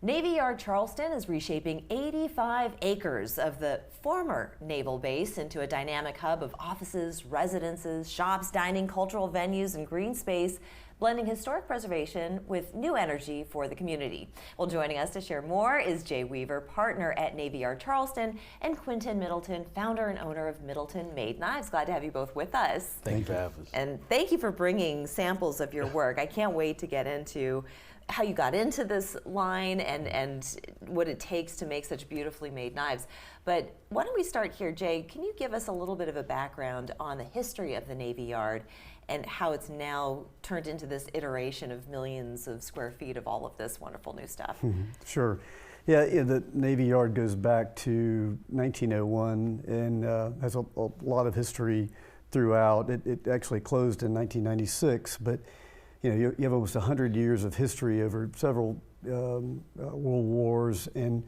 Navy Yard Charleston is reshaping 85 acres of the former naval base into a dynamic hub of offices, residences, shops, dining, cultural venues, and green space, blending historic preservation with new energy for the community. Well, joining us to share more is Jay Weaver, partner at Navy Yard Charleston, and Quintin Middleton, founder and owner of Middleton Made Knives. Glad to have you both with us. Thank you for having us. And thank you for bringing samples of your work. I can't wait to get into how you got into this line and what it takes to make such beautifully made knives. But why don't we start here, Jay? Can you give us a little bit of a background on the history of the Navy Yard and how it's now turned into this iteration of millions of square feet of all of this wonderful new stuff? Sure. Yeah, the Navy Yard goes back to 1901 and has a lot of history throughout. It actually closed in 1996, but you know, you have almost 100 years of history over several world wars and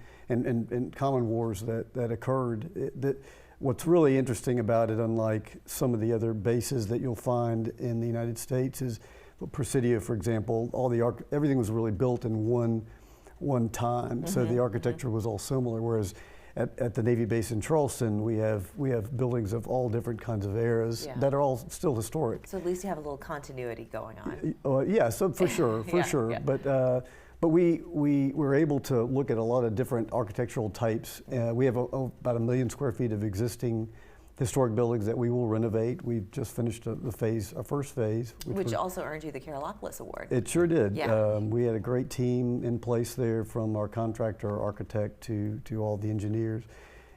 common wars that occurred. What's really interesting about it, unlike some of the other bases that you'll find in the United States, is Presidio, for example. Everything was really built in one time, so the architecture was all similar. Whereas at the Navy base in Charleston, we have buildings of all different kinds of eras that are all still historic. So at least you have a little continuity going on. Yeah, so for sure, sure. Yeah. But we were able to look at a lot of different architectural types. We have about 1 million square feet of existing historic buildings that we will renovate. We've just finished our first phase. Which also earned you the Carolopoulos Award. It sure did. Yeah. We had a great team in place there, from our contractor, our architect, to all the engineers,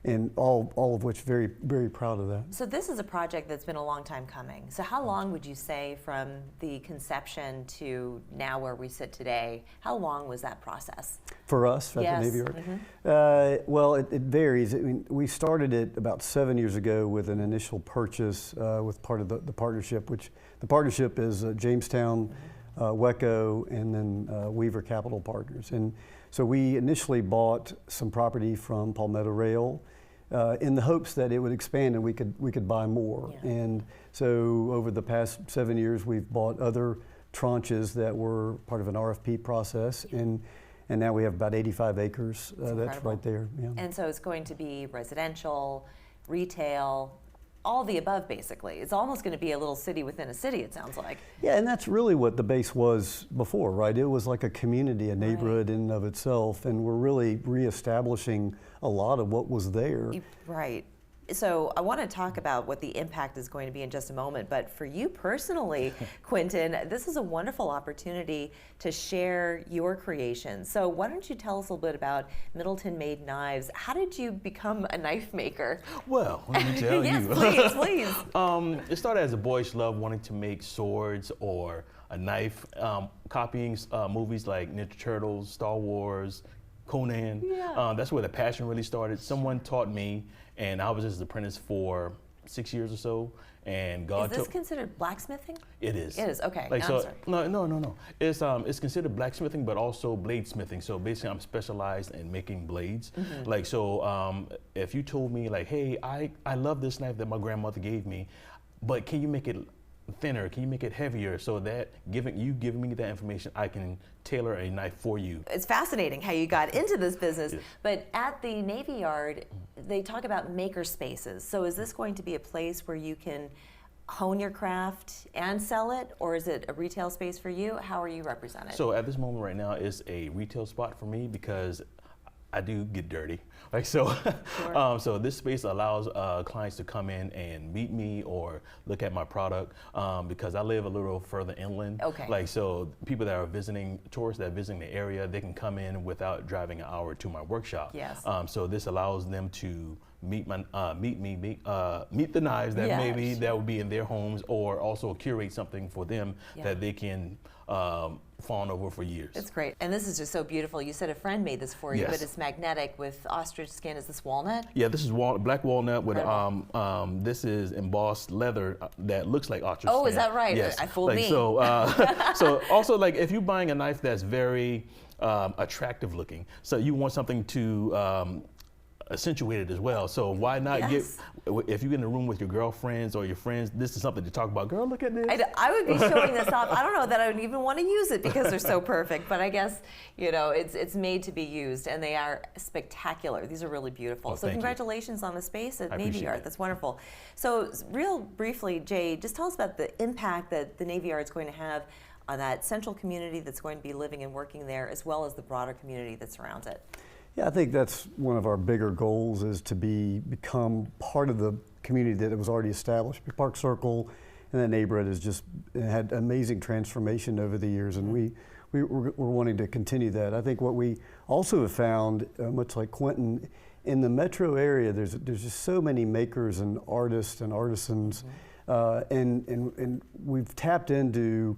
and all of which very, very proud of that. So this is a project that's been a long time coming. So how long would you say from the conception to now where we sit today, how long was that process? For us at the Navy Yard? Well, it varies. I mean, we started it about 7 years ago with an initial purchase with part of the partnership, which the partnership is Jamestown, WECO, and then Weaver Capital Partners. And so we initially bought some property from Palmetto Rail in the hopes that it would expand and we could buy more. Yeah. And so over the past 7 years, we've bought other tranches that were part of an RFP process, and now we have about 85 acres. That's right there. Yeah. And so it's going to be residential, retail, all the above, basically. It's almost going to be a little city within a city, it sounds like. Yeah, and that's really what the base was before, right? It was like a community, a neighborhood in and of itself, and we're really reestablishing a lot of what was there. Right. So I want to talk about what the impact is going to be in just a moment, but for you personally, Quintin, this is a wonderful opportunity to share your creations. So why don't you tell us a little bit about Middleton Made Knives? How did you become a knife maker? Well, let me tell yes, you. Yes, please. It started as a boyish love, wanting to make swords or a knife, copying movies like Ninja Turtles, Star Wars, Conan. Yeah. That's where the passion really started. Someone taught me, and I was just an apprentice for 6 years or so. And God. Is this considered blacksmithing? It is. It is. Okay. Like, so, no. It's considered blacksmithing, but also bladesmithing. So basically, I'm specialized in making blades. Like, so if you told me, like, hey, I love this knife that my grandmother gave me, but can you make it thinner? Can you make it heavier, so that giving me that information, I can tailor a knife for you? It's fascinating how you got into this business. Yes. But at the Navy Yard, they talk about maker spaces. So is this going to be a place where you can hone your craft and sell it, or is it a retail space for you? How are you represented? So at this moment right now, it's a retail spot for me because I do get dirty. Like, so, sure. So this space allows clients to come in and meet me or look at my product because I live a little further inland. Okay. Like, so people that are visiting, tourists that are visiting the area, they can come in without driving an hour to my workshop. Yes. So this allows them to meet the knives that maybe that would be in their homes, or also curate something for them that they can fawn over for years. It's great. And this is just so beautiful. You said a friend made this for you, but it's magnetic with ostrich skin. Is this walnut? Yeah, this is black walnut with this is embossed leather that looks like ostrich skin. Oh, is that right? Yes. I fooled me. So, so also, like, if you're buying a knife that's very attractive looking, so you want something to accentuated as well. So why not Yes. if you're in a room with your girlfriends or your friends, this is something to talk about. Girl, look at this. I would be showing this off. I don't know that I would even want to use it because they're so perfect, but I guess, you know, it's made to be used, and they are spectacular. These are really beautiful. Oh, So thank you. congratulations on the space at I Navy appreciate Yard. it. That's wonderful. So real briefly, Jay, just tell us about the impact that the Navy Yard is going to have on that central community that's going to be living and working there, as well as the broader community that surrounds it. Yeah, I think that's one of our bigger goals, is to become part of the community that was already established. Park Circle and that neighborhood has just had amazing transformation over the years, and we're wanting to continue that. I think what we also have found, much like Quintin, in the metro area, there's just so many makers and artists and artisans, and we've tapped into,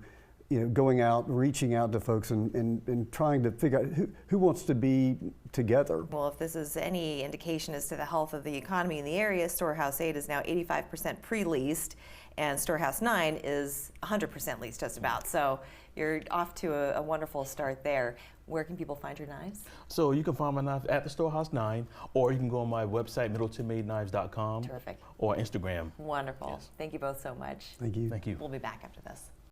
you know, going out, reaching out to folks, and trying to figure out who wants to be together. Well, if this is any indication as to the health of the economy in the area, Storehouse 8 is now 85% pre-leased, and Storehouse 9 is 100% leased just about. So you're off to a wonderful start there. Where can people find your knives? So you can find my knives at the Storehouse 9, or you can go on my website, middletonmadeknives.com. Terrific. Or Instagram. Wonderful. Yes. Thank you both so much. Thank you. Thank you. We'll be back after this.